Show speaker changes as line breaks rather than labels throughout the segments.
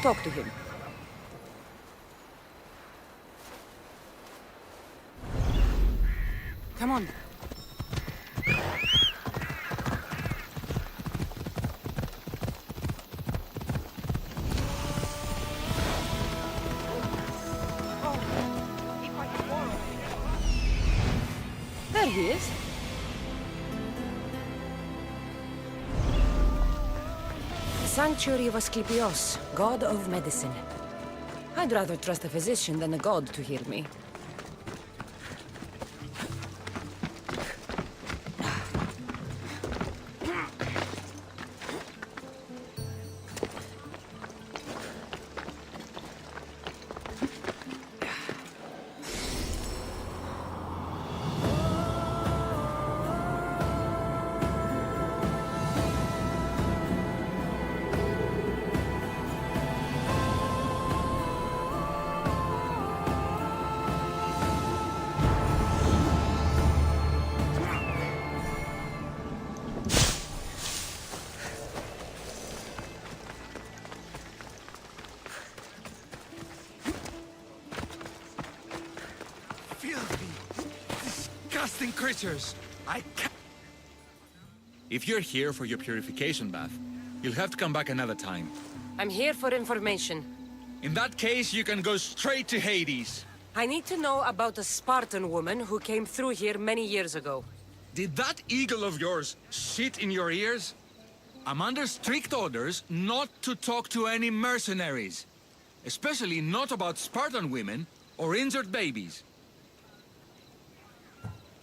talk to him. Come on. There he is. The Sanctuary of Asclepios, god of medicine. I'd rather trust a physician than a god to heal me.
Disgusting creatures! I can't... If you're here for your purification bath, you'll have to come back another time.
I'm here for information.
In that case, you can go straight to Hades.
I need to know about a Spartan woman who came through here many years ago.
Did that eagle of yours shit in your ears? I'm under strict orders not to talk to any mercenaries. Especially not about Spartan women or injured babies.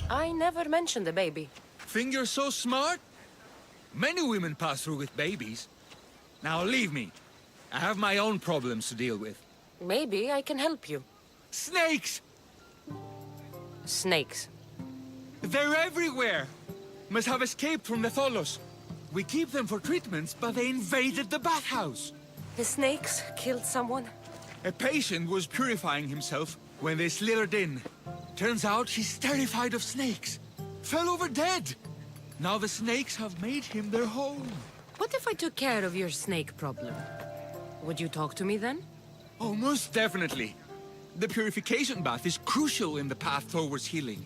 I never mentioned the baby.
Think you're so smart? Many women pass through with babies. Now leave me. I have my own problems to deal with.
Maybe I can help you.
Snakes!
Snakes.
They're everywhere! Must have escaped from the Tholos. We keep them for treatments, but they invaded the bathhouse.
The snakes killed someone?
A patient was purifying himself when they slithered in. Turns out he's terrified of snakes. Fell over dead. Now the snakes have made him their home.
What if I took care of your snake problem? Would you talk to me then?
Oh, most definitely. The purification bath is crucial in the path towards healing.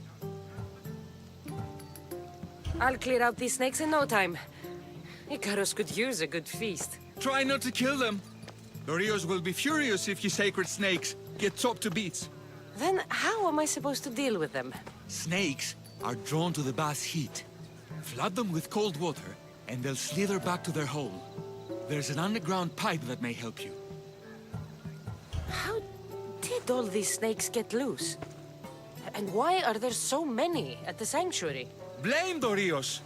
I'll clear out these snakes in no time. Icarus could use a good feast.
Try not to kill them. The Rios will be furious if you sacred snakes get chopped to bits.
Then how am I supposed to deal with them?
Snakes are drawn to the bath's heat. Flood them with cold water, and they'll slither back to their hole. There's an underground pipe that may help you.
How did all these snakes get loose? And why are there so many at the sanctuary?
Blame Dorios.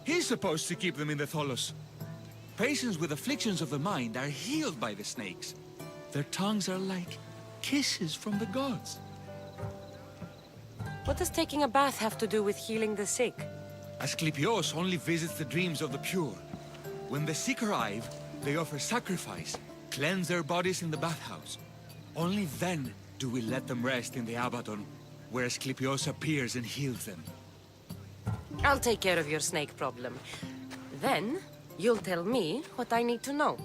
He's supposed to keep them in the Tholos. Patients with afflictions of the mind are healed by the snakes. Their tongues are like kisses from the gods.
What does taking a bath have to do with healing the sick?
Asclepios only visits the dreams of the pure. When the sick arrive, they offer sacrifice, cleanse their bodies in the bathhouse. Only then do we let them rest in the Abaddon, where Asclepios appears and heals them.
I'll take care of your snake problem. Then, you'll tell me what I need to know.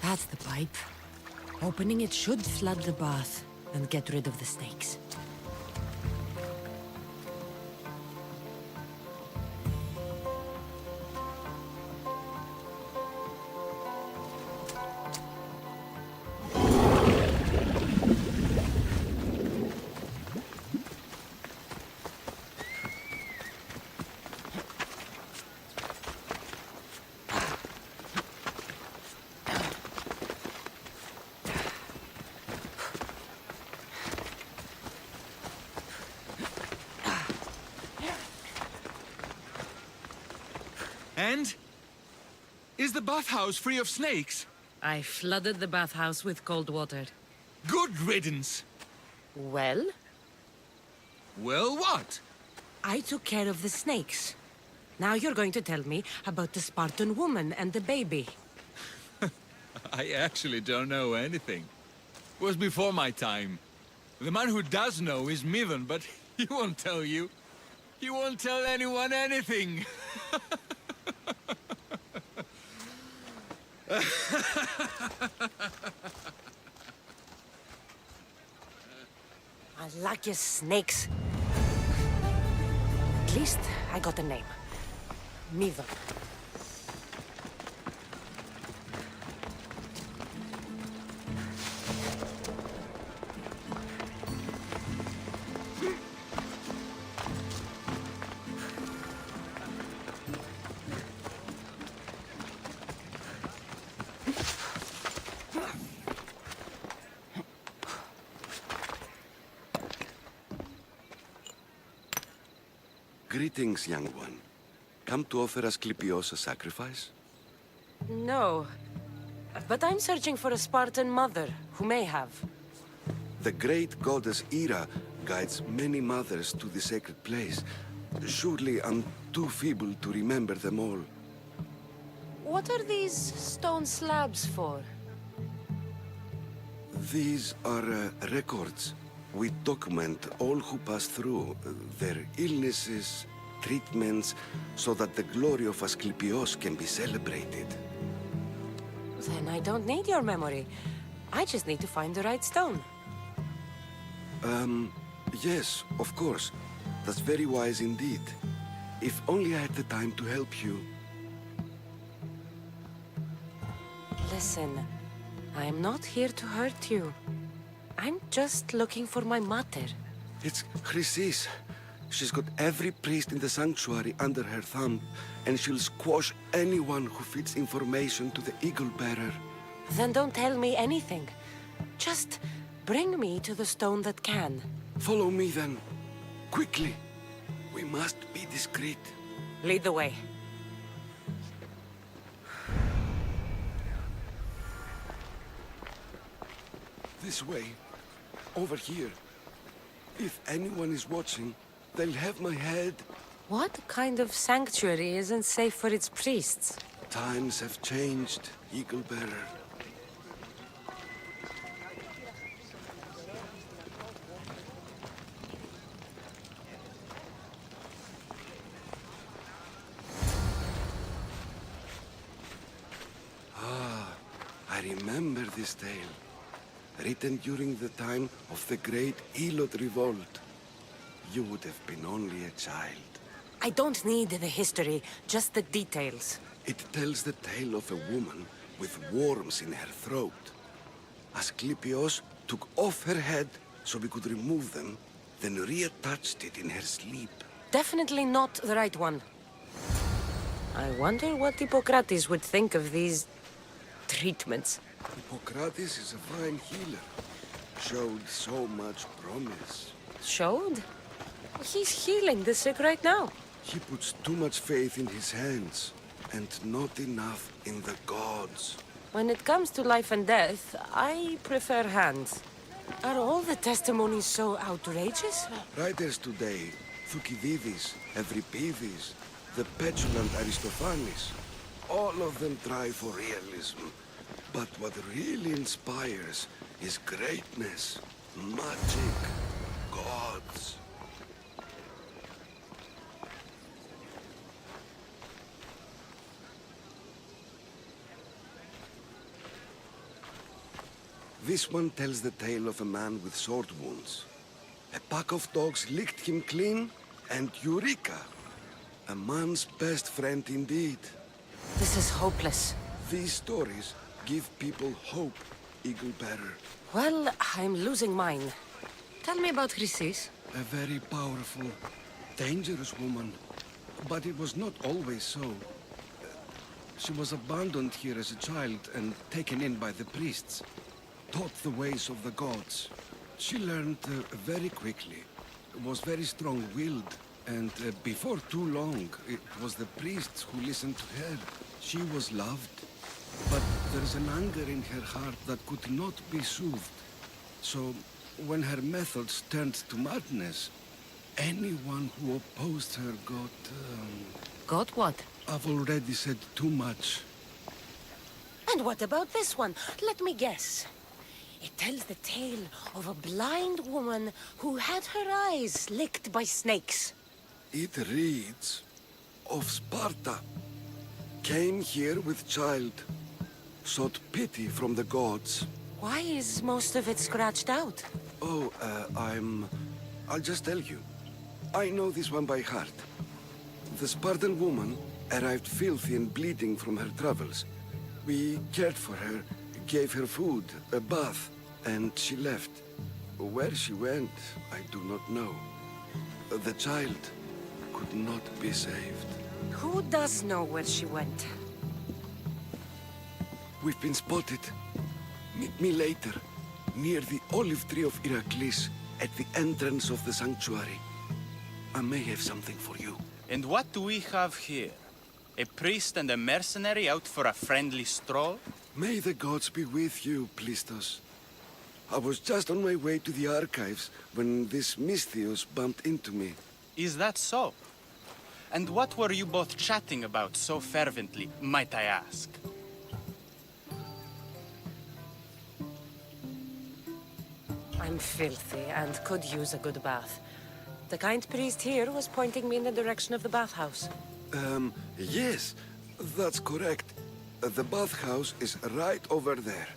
That's the pipe. Opening it should flood the bath and get rid of the snakes.
And? Is the bathhouse free of snakes?
I flooded the bathhouse with cold water.
Good riddance!
Well?
Well, what?
I took care of the snakes. Now you're going to tell me about the Spartan woman and the baby.
I actually don't know anything. It was before my time. The man who does know is Mithun, but he won't tell you. He won't tell anyone anything.
I like your snakes. At least I got a name. Mithun.
Greetings, young one. Come to offer Asclepios a sacrifice?
No. But I'm searching for a Spartan mother who may have.
The great goddess Hera guides many mothers to the sacred place. Surely I'm too feeble to remember them all.
What are these stone slabs for?
These are records. We document all who pass through, their illnesses, treatments, so that the glory of Asclepios can be celebrated.
Then I don't need your memory. I just need to find the right stone.
Yes, of course. That's very wise indeed. If only I had the time to help you.
Listen, I'm not here to hurt you. I'm just looking for my mater.
It's Chrysis. She's got every priest in the sanctuary under her thumb, and she'll squash anyone who feeds information to the Eagle Bearer.
Then don't tell me anything. Just bring me to the stone that can.
Follow me then. Quickly. We must be discreet.
Lead the way.
This way. Over here. If anyone is watching, they'll have my head.
What kind of sanctuary isn't safe for its priests?
Times have changed, Eagle Bearer. I remember this tale. Written during the time of the Great Elot Revolt. You would have been only a child.
I don't need the history, just the details.
It tells the tale of a woman with worms in her throat. Asclepios took off her head so we could remove them, then reattached it in her sleep.
Definitely not the right one. I wonder what Hippocrates would think of these treatments.
Hippocrates is a fine healer. Showed so much promise.
Showed? He's healing the sick right now.
He puts too much faith in his hands, and not enough in the gods.
When it comes to life and death, I prefer hands. Are all the testimonies so outrageous?
Writers today, Thucydides, Euripides, the petulant Aristophanes, all of them try for realism. But what really inspires is greatness, magic, gods. This one tells the tale of a man with sword wounds. A pack of dogs licked him clean, and Eureka! A man's best friend indeed.
This is hopeless.
These stories give people hope, Eagle Bearer.
Well, I'm losing mine. Tell me about Chrysis.
A very powerful, dangerous woman. But it was not always so. She was abandoned here as a child and taken in by the priests. Taught the ways of the gods. She learned very quickly. Was very strong-willed. And before too long, it was the priests who listened to her. She was loved. But there's an anger in her heart that could not be soothed. So, when her methods turned to madness, anyone who opposed her got...
Got what?
I've already said too much.
And what about this one? Let me guess. It tells the tale of a blind woman who had her eyes licked by snakes.
It reads of Sparta. Came here with child. Sought pity from the gods.
Why is most of it scratched out?
Oh, I'll just tell you. I know this one by heart. The Spartan woman arrived filthy and bleeding from her travels. We cared for her, gave her food, a bath, and she left. Where she went, I do not know. The child could not be saved.
Who does know where she went?
We've been spotted. Meet me later, near the olive tree of Heracles, at the entrance of the sanctuary. I may have something for you.
And what do we have here? A priest and a mercenary out for a friendly stroll?
May the gods be with you, Plistos. I was just on my way to the archives when this Misthios bumped into me.
Is that so? And what were you both chatting about so fervently, might I ask?
I'm filthy and could use a good bath. The kind priest here was pointing me in the direction of the bathhouse.
Yes, that's correct. The bathhouse is right over there.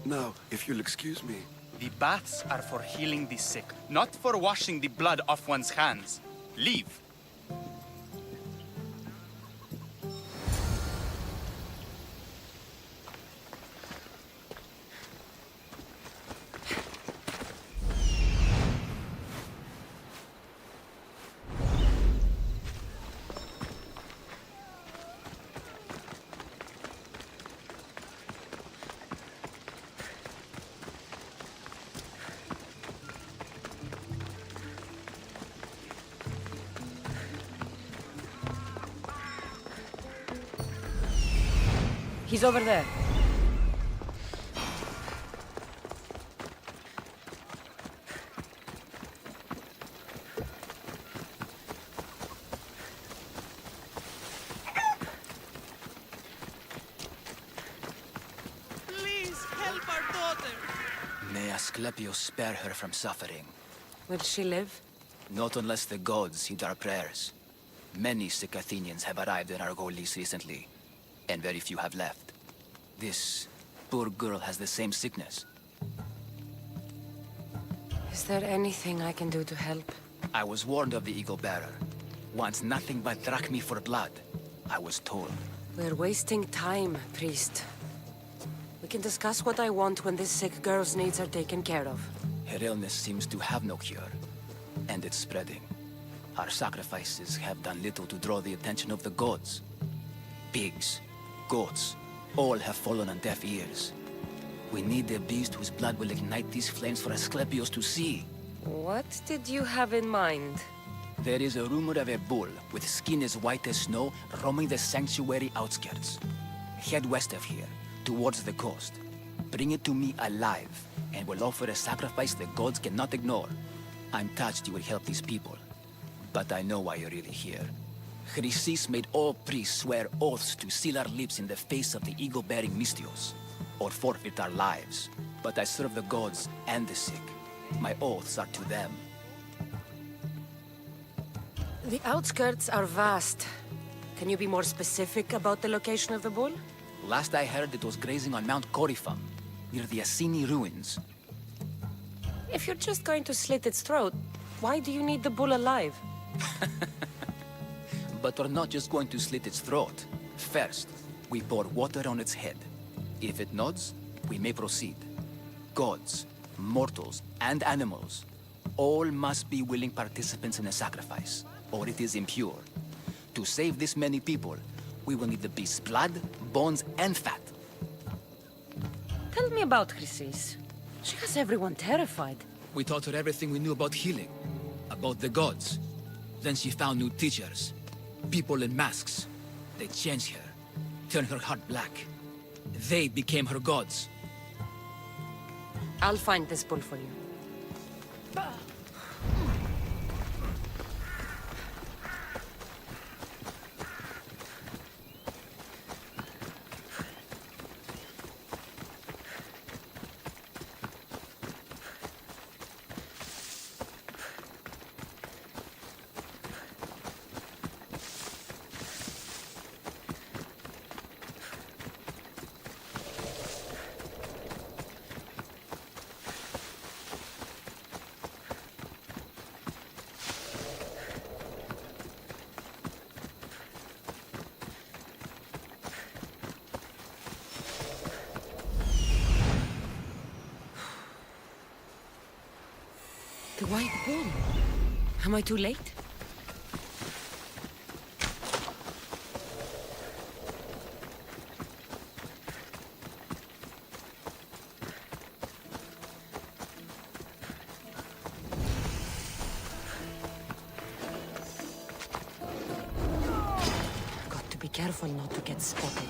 Now, if you'll excuse me.
The baths are for healing the sick, not for washing the blood off one's hands. Leave.
He's over there.
Please help our daughter.
May Asclepius spare her from suffering.
Will she live?
Not unless the gods heed our prayers. Many sick Athenians have arrived in Argolis recently, and very few have left. This poor girl has the same sickness.
Is there anything I can do to help?
I was warned of the Eagle Bearer. Wants nothing but drachmi for blood, I was told.
We're wasting time, priest. We can discuss what I want when this sick girl's needs are taken care of.
Her illness seems to have no cure, and it's spreading. Our sacrifices have done little to draw the attention of the gods. Pigs, goats, all have fallen on deaf ears. We need a beast whose blood will ignite these flames for Asclepius to see.
What did you have in mind?
There is a rumor of a bull with skin as white as snow roaming the sanctuary outskirts. Head west of here, towards the coast. Bring it to me alive, and we'll offer a sacrifice the gods cannot ignore. I'm touched you will help these people, but I know why you're really here. Chrysis made all priests swear oaths to seal our lips in the face of the eagle-bearing Misthios, or forfeit our lives. But I serve the gods and the sick. My oaths are to them.
The outskirts are vast. Can you be more specific about the location of the bull?
Last I heard, it was grazing on Mount Coryphon. near the Assini ruins.
If you're just going to slit its throat, why do you need the bull alive?
But we're not just going to slit its throat. First, we pour water on its head. If it nods, we may proceed. Gods, mortals, and animals, all must be willing participants in the sacrifice, or it is impure. To save this many people, we will need the beast's blood, bones, and fat.
Tell me about Chrysis. She has everyone terrified.
We taught her everything we knew about healing, about the gods. Then she found new teachers, people in masks. They changed her, turned her heart black. They became her gods.
I'll find this bull for you. The white bull. Am I too late? Got to be careful not to get spotted.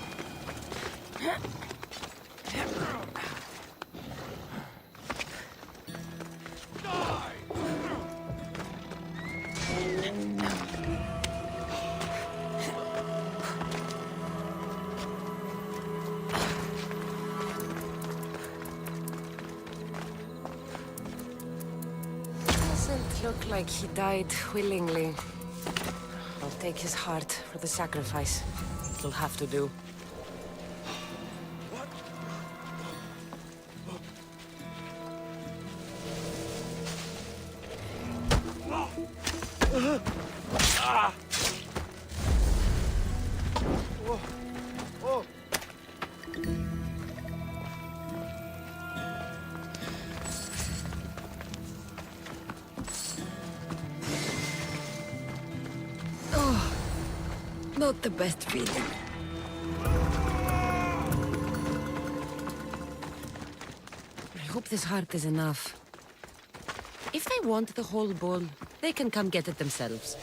Doesn't look like he died willingly. I'll take his heart for the sacrifice. It'll have to do. Not the best feeling. I hope this heart is enough. If they want the whole bull, they can come get it themselves.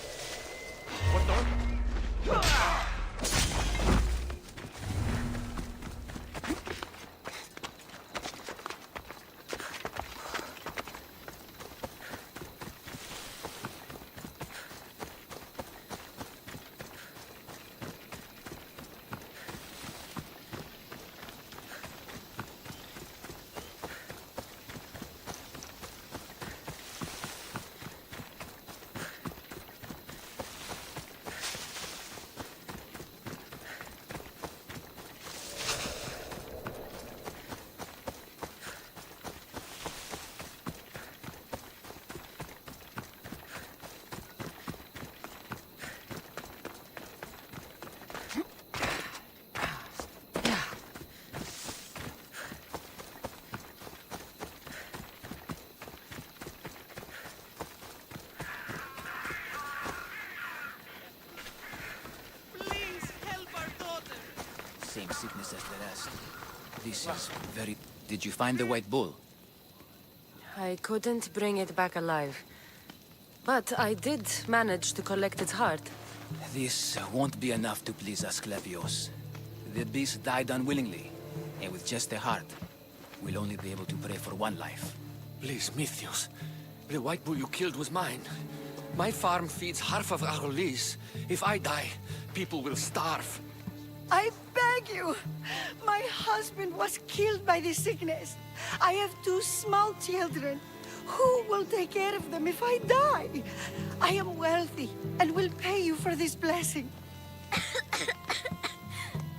Please help our daughter.
Same sickness as the rest. This is very... Did you find the white bull?
I couldn't bring it back alive. But I did manage to collect its heart.
This won't be enough to please Asclepios. The beast died unwillingly, and with just a heart, we'll only be able to pray for one life.
Please, Mythios. The white bull you killed was mine. My farm feeds half of Arolis. If I die, people will starve.
I beg you! My husband was killed by this sickness. I have 2 small children. Who will take care of them if I die? I am wealthy and will pay you for this blessing.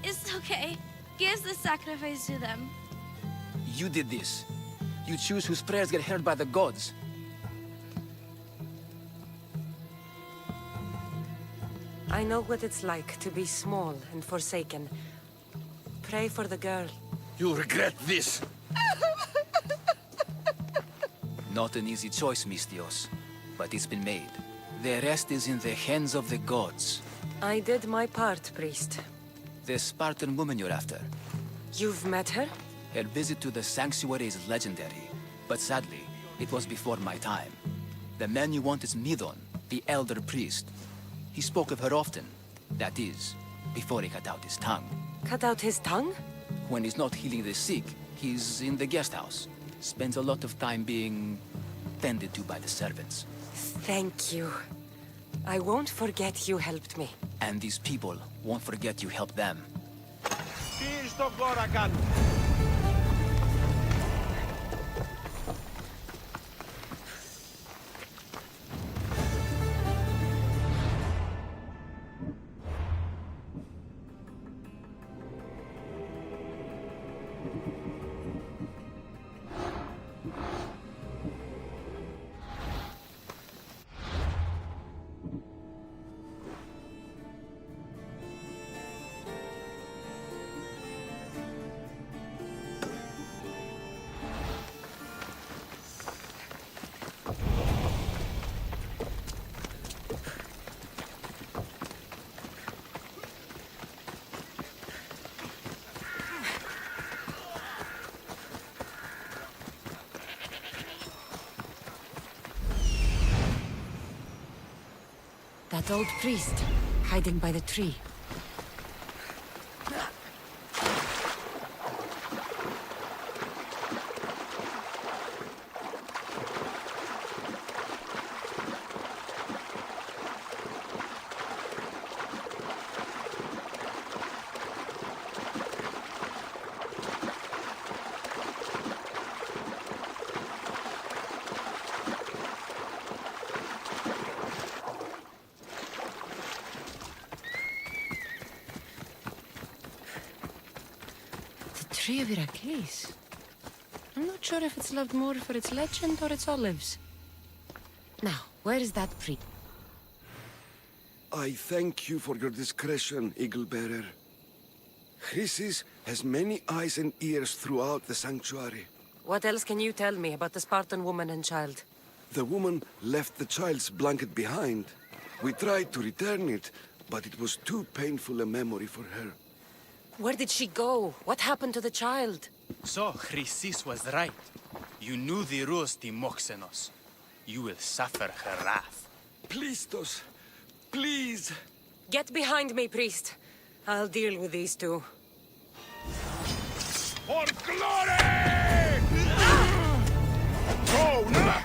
It's okay. Give the sacrifice to them.
You did this. You choose whose prayers get heard by the gods.
I know what it's like to be small and forsaken. Pray for the girl.
You'll regret this.
Not an easy choice, Mystios, but it's been made. The rest is in the hands of the gods.
I did my part, priest.
The Spartan woman you're after.
You've met her?
Her visit to the sanctuary is legendary, but sadly, it was before my time. The man you want is Midon, the elder priest. He spoke of her often. That is, before he cut out his tongue.
Cut out his tongue?
When he's not healing the sick, he's in the guest house. Spends a lot of time being tended to by the servants.
Thank you. I won't forget you helped me.
And these people won't forget you helped them.
That old priest, hiding by the tree. Tree of Heracles. I'm not sure if it's loved more for its legend or its olives. Now, where is that priest?
I thank you for your discretion, Eagle-bearer. Chrysis has many eyes and ears throughout the sanctuary.
What else can you tell me about the Spartan woman and child?
The woman left the child's blanket behind. We tried to return it, but it was too painful a memory for her.
Where did she go? What happened to the child?
So, Chrysis was right. You knew the rules, Timoxenos. You will suffer her wrath.
Plistos, please.
Get behind me, priest. I'll deal with these two.
For glory! Go now!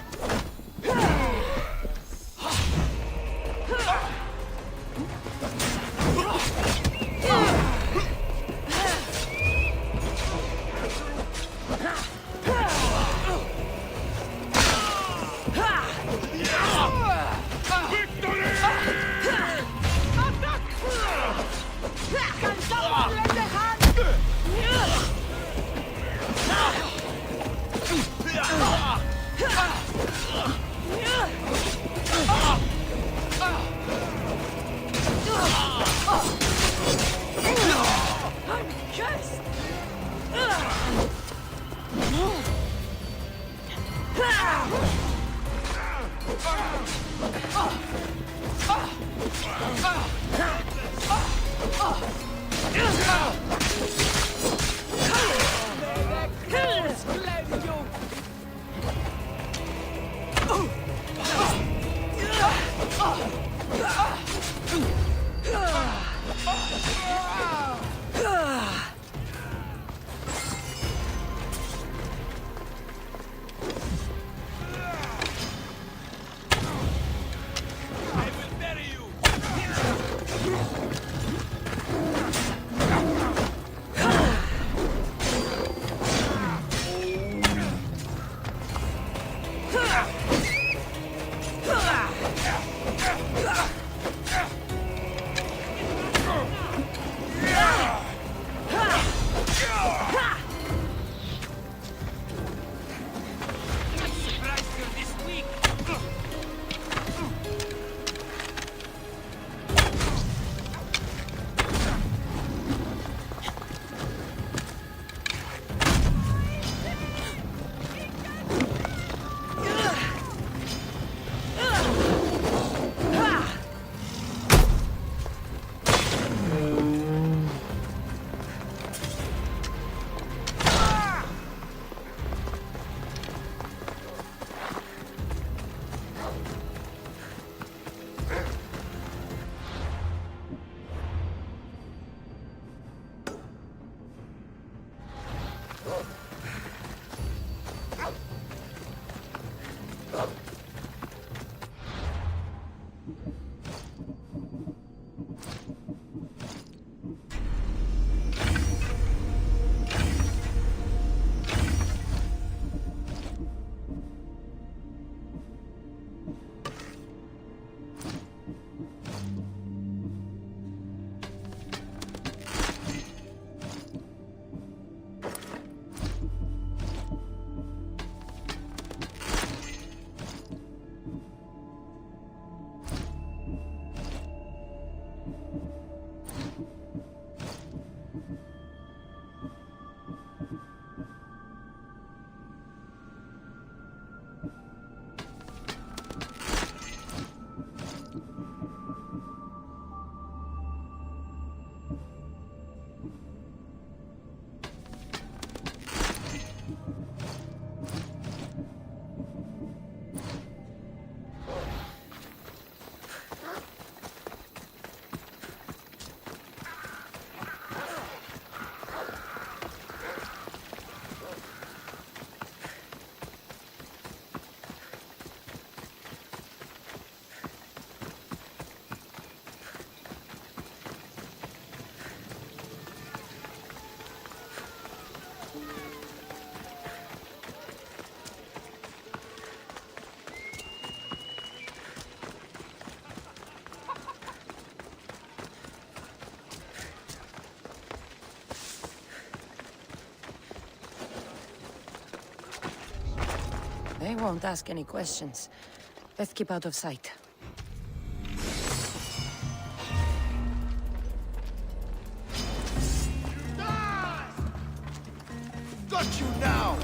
They won't ask any questions. Let's keep out of sight.
Got you now!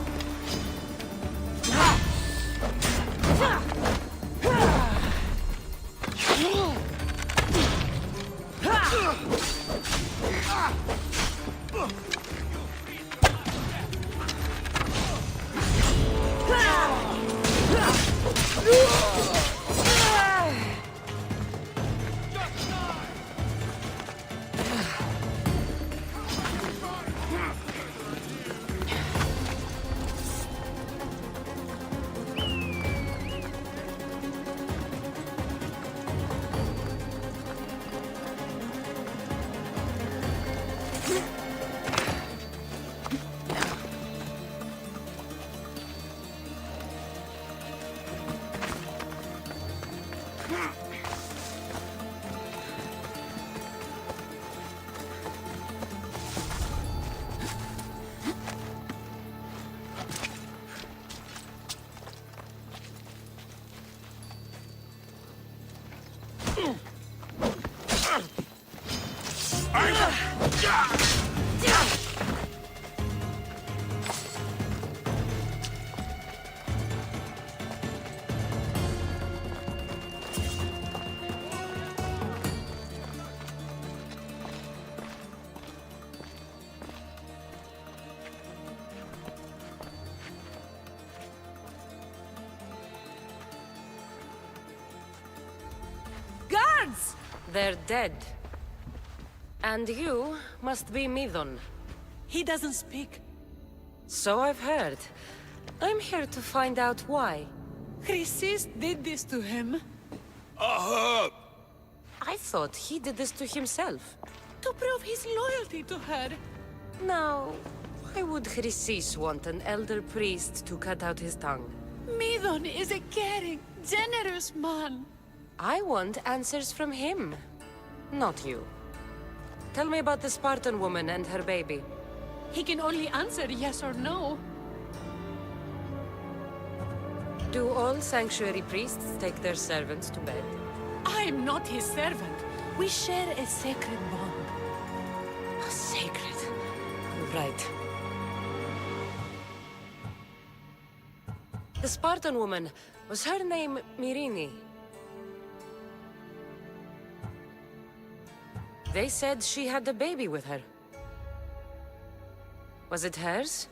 Guards! They're dead. And you must be Midon.
He doesn't speak.
So I've heard. I'm here to find out why.
Chrysis did this to him.
I thought he did this to himself.
To prove his loyalty to her.
Now, why would Chrysis want an elder priest to cut out his tongue?
Midon is a caring, generous man.
I want answers from him, not you. Tell me about the Spartan woman and her baby.
He can only answer yes or no.
Do all sanctuary priests take their servants to bed?
I'm not his servant. We share a sacred bond.
Sacred. Right. The Spartan woman, was her name Myrine? They said she had a baby with her. Was it hers?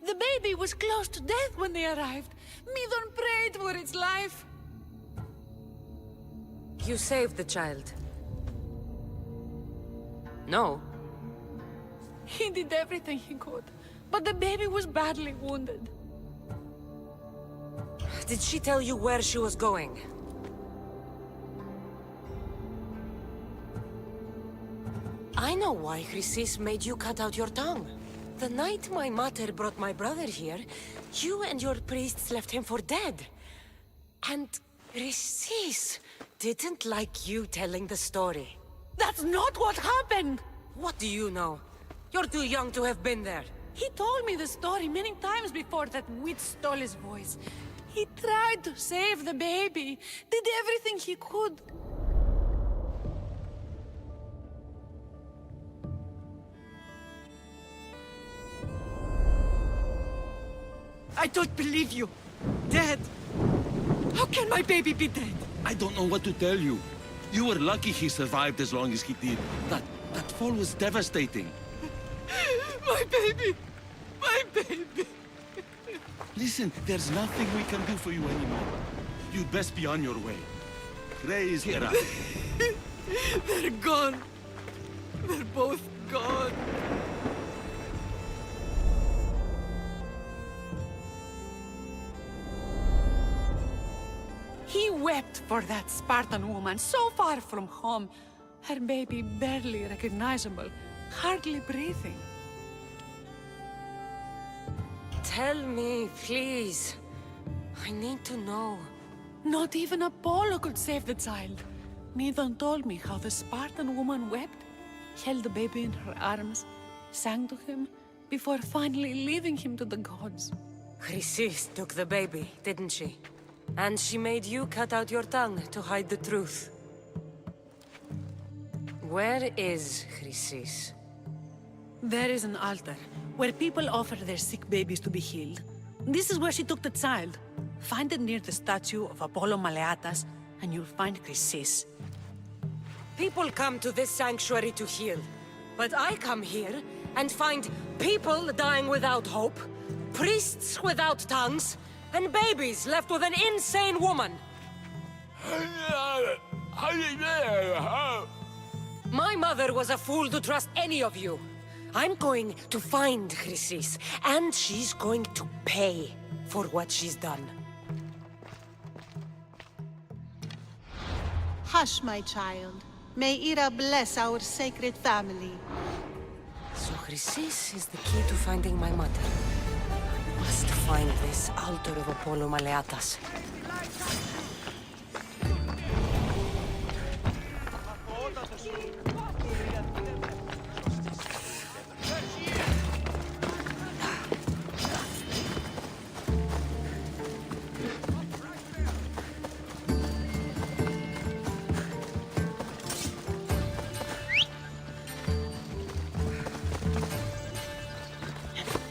The baby was close to death when they arrived. Midon prayed for its life.
You saved the child. No.
He did everything he could, but the baby was badly wounded.
Did she tell you where she was going? I know why Chrysis made you cut out your tongue. The night my mater brought my brother here, you and your priests left him for dead. And Chrysis didn't like you telling the story.
That's not what happened!
What do you know? You're too young to have been there.
He told me the story many times before that witch stole his voice. He tried to save the baby, did everything he could.
I don't believe you. Dead. How can my baby be dead?
I don't know what to tell you. You were lucky he survived as long as he did. That fall was devastating.
My baby! My baby!
Listen, there's nothing we can do for you anymore. You'd best be on your way. Praise Hera.
They're gone. They're both gone.
He wept for that Spartan woman so far from home. Her baby barely recognizable, hardly breathing.
Tell me, please. I need to know.
Not even Apollo could save the child. Midon told me how the Spartan woman wept, held the baby in her arms, sang to him, before finally leaving him to the gods.
Chrysis took the baby, didn't she? And she made you cut out your tongue to hide the truth. Where is Chrysis?
There is an altar where people offer their sick babies to be healed. This is where she took the child. Find it near the statue of Apollo Maleatas, and you'll find Chrysis.
People come to this sanctuary to heal. But I come here and find people dying without hope, priests without tongues, and babies left with an insane woman. My mother was a fool to trust any of you. I'm going to find Chrysis, and she's going to pay for what she's done.
Hush, my child. May Ira bless our sacred family.
So Chrysis is the key to finding my mother. I must find this altar of Apollo Maleatas.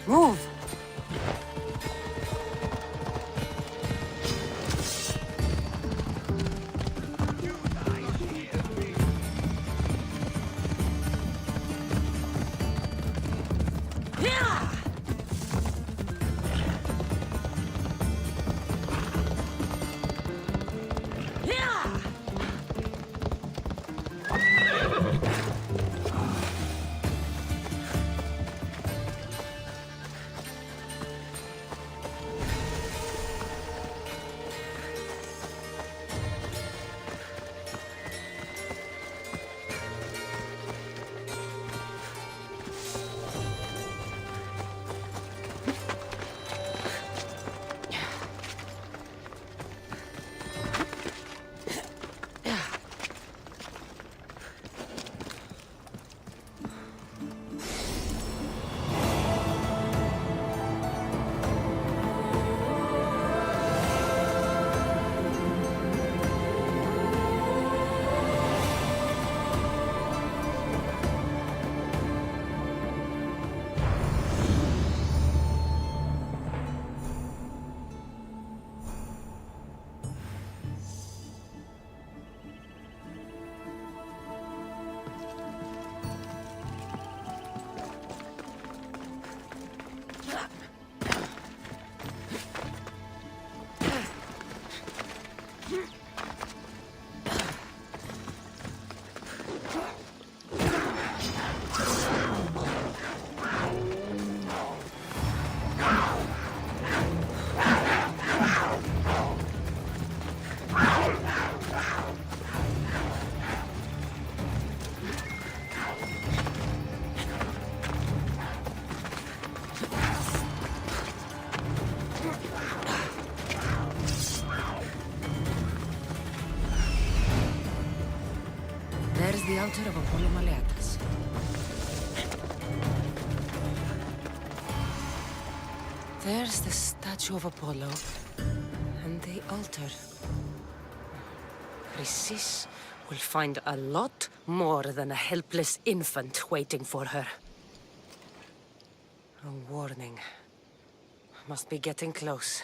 Move! There's the altar of Apollo Maleatas. There's the statue of Apollo. And the altar. Chrysis will find a lot more than a helpless infant waiting for her. A warning. Must be getting close.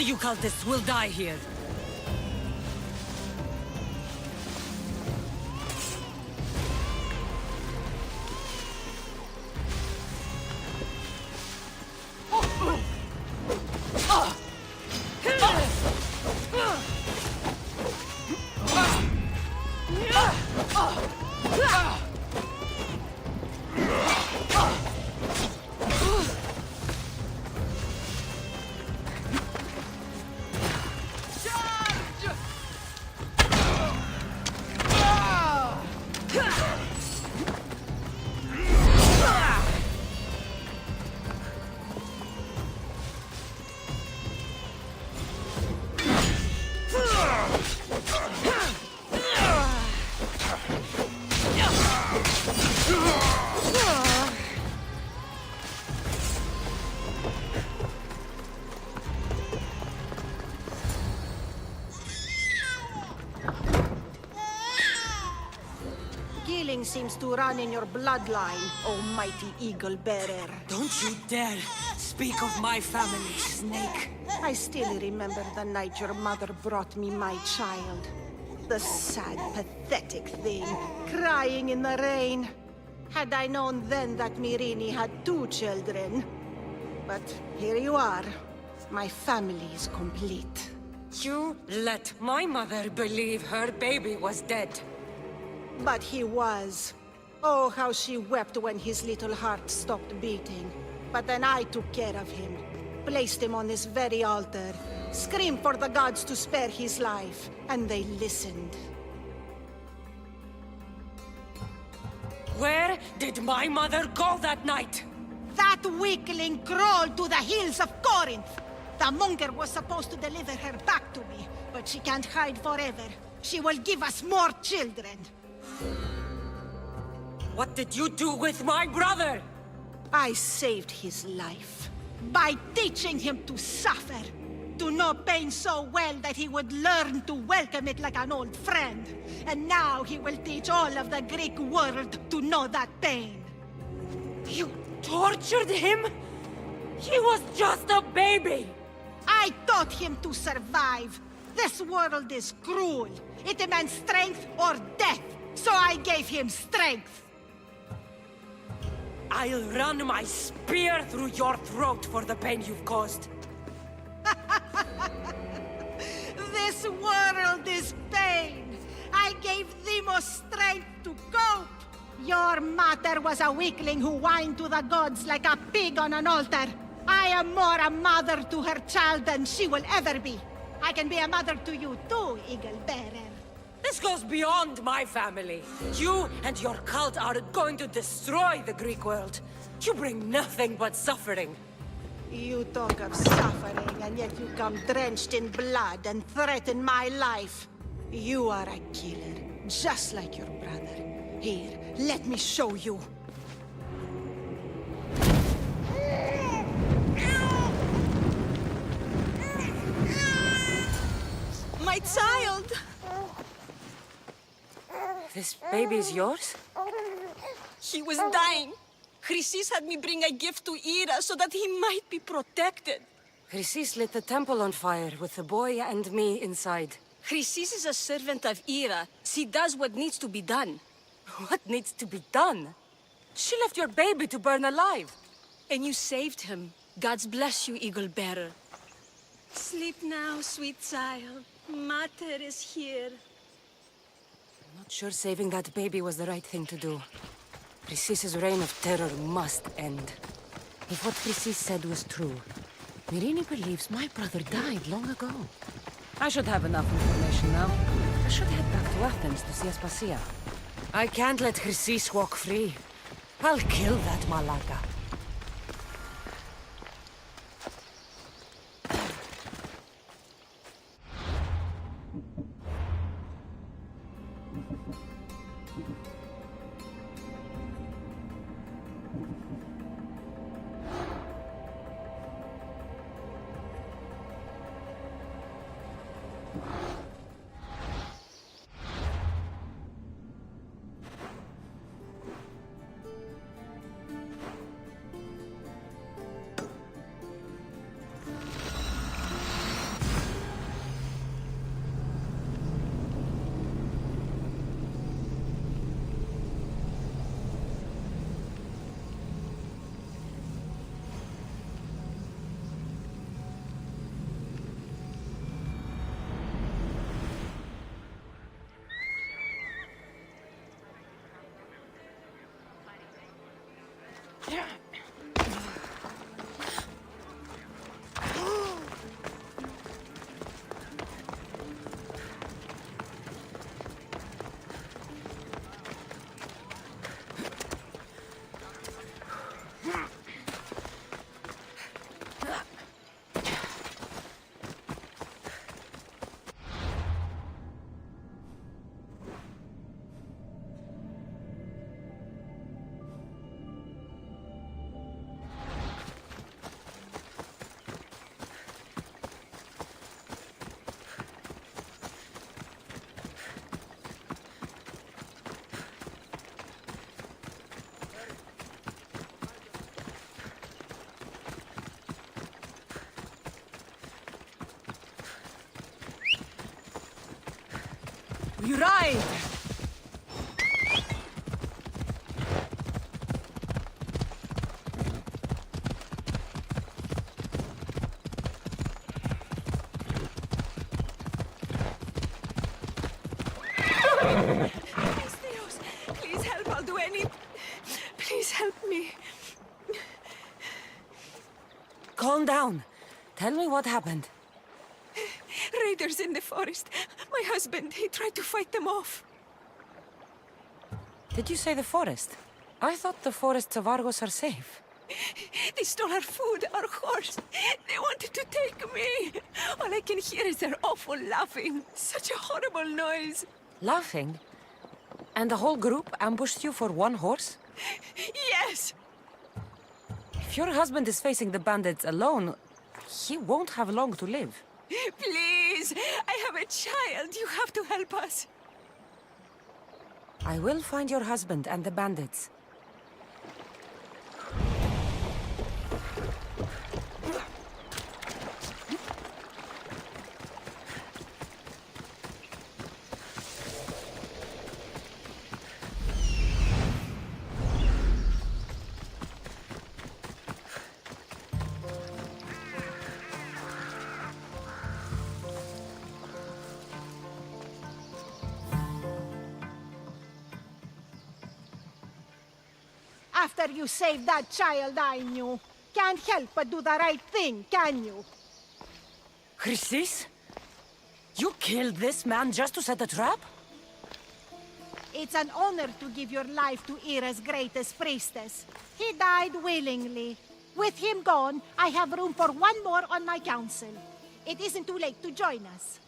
you cultists will die here.
Killing seems to run in your bloodline, oh mighty eagle bearer.
Don't you dare speak of my family, Snake.
I still remember the night your mother brought me my child. The sad, pathetic thing, crying in the rain. Had I known then that Myrini had 2 children. But here you are. My family is complete.
You let my mother believe her baby was dead.
But he was. Oh, how she wept when his little heart stopped beating. But then I took care of him. Placed him on this very altar. Screamed for the gods to spare his life. And they listened.
Where did my mother go that night?
That weakling crawled to the hills of Corinth. The monger was supposed to deliver her back to me. But she can't hide forever. She will give us more children.
What did you do with my brother?
I saved his life by teaching him to suffer, to know pain so well that he would learn to welcome it like an old friend. And now he will teach all of the Greek world to know that pain.
You tortured him? He was just a baby!
I taught him to survive. This world is cruel. It demands strength or death. So I gave him strength.
I'll run my spear through your throat for the pain you've caused.
This world is pain. I gave Demos strength to cope. Your mother was a weakling who whined to the gods like a pig on an altar. I am more a mother to her child than she will ever be. I can be a mother to you too, Eagle Bearer.
This goes beyond my family. You and your cult are going to destroy the Greek world. You bring nothing but suffering.
You talk of suffering, and yet you come drenched in blood and threaten my life. You are a killer, just like your brother. Here, let me show you.
My child!
This baby is yours?
He was dying. Chrysis had me bring a gift to Ira so that he might be protected.
Chrysis lit the temple on fire with the boy and me inside.
Chrysis is a servant of Ira. She does what needs to be done.
What needs to be done? She left your baby to burn alive.
And you saved him. Gods bless you, Eagle Bearer. Sleep now, sweet child. Mater is here.
Not sure saving that baby was the right thing to do. Chrysis' reign of terror must end. If what Chrysis said was true, Myrini believes my brother died long ago. I should have enough information now. I should head back to Athens to see Aspasia. I can't let Chrysis walk free. I'll kill that Malaka.
You ride!
Please help, I'll do any... Please help me. Calm down. Tell me what happened.
Raiders in the forest. My husband, he tried to fight them off.
Did you say the forest? I thought the forests of Argos are safe.
They stole our food, our horse. They wanted to take me. All I can hear is their awful laughing. Such a horrible noise.
Laughing? And the whole group ambushed you for one horse?
Yes!
If your husband is facing the bandits alone, he won't have long to live.
Please, I have a child. You have to help us.
I will find your husband and the bandits.
After you saved that child I knew, can't help but do the right thing, can you?
Chrysis? You killed this man just to set a trap?
It's an honor to give your life to Era's greatest priestess. He died willingly. With him gone, I have room for one more on my council. It isn't too late to join us.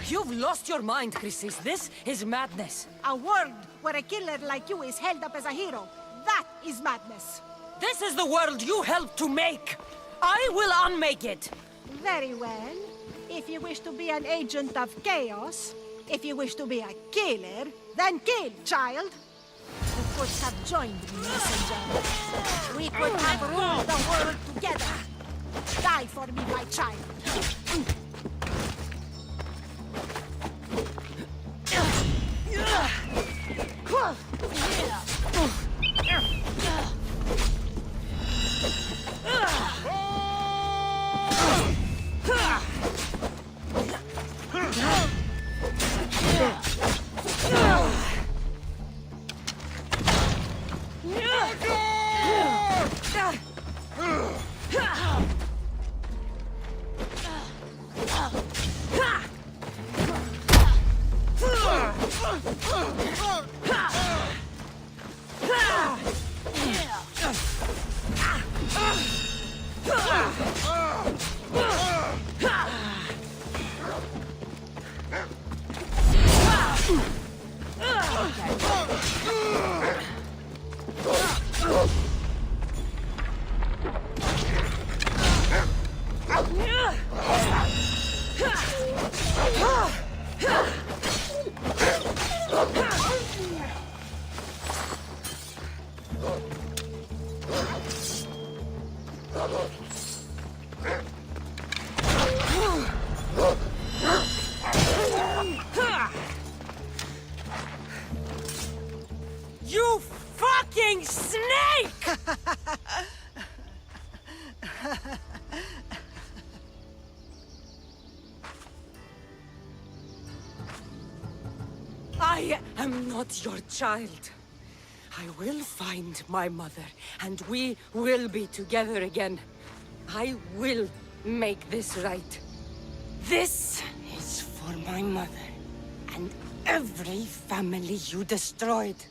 You've lost your mind, Chrysis. This is madness.
A world where a killer like you is held up as a hero. That is madness.
This is the world you helped to make. I will unmake it.
Very well. If you wish to be an agent of chaos, if you wish to be a killer, then kill, child. You could have joined me, messenger. We could have ruled the world together. Die for me, my child.
You fucking snake! I am not your child. I will find my mother, and we will be together again. I will make this right. This is for my mother, and every family you destroyed.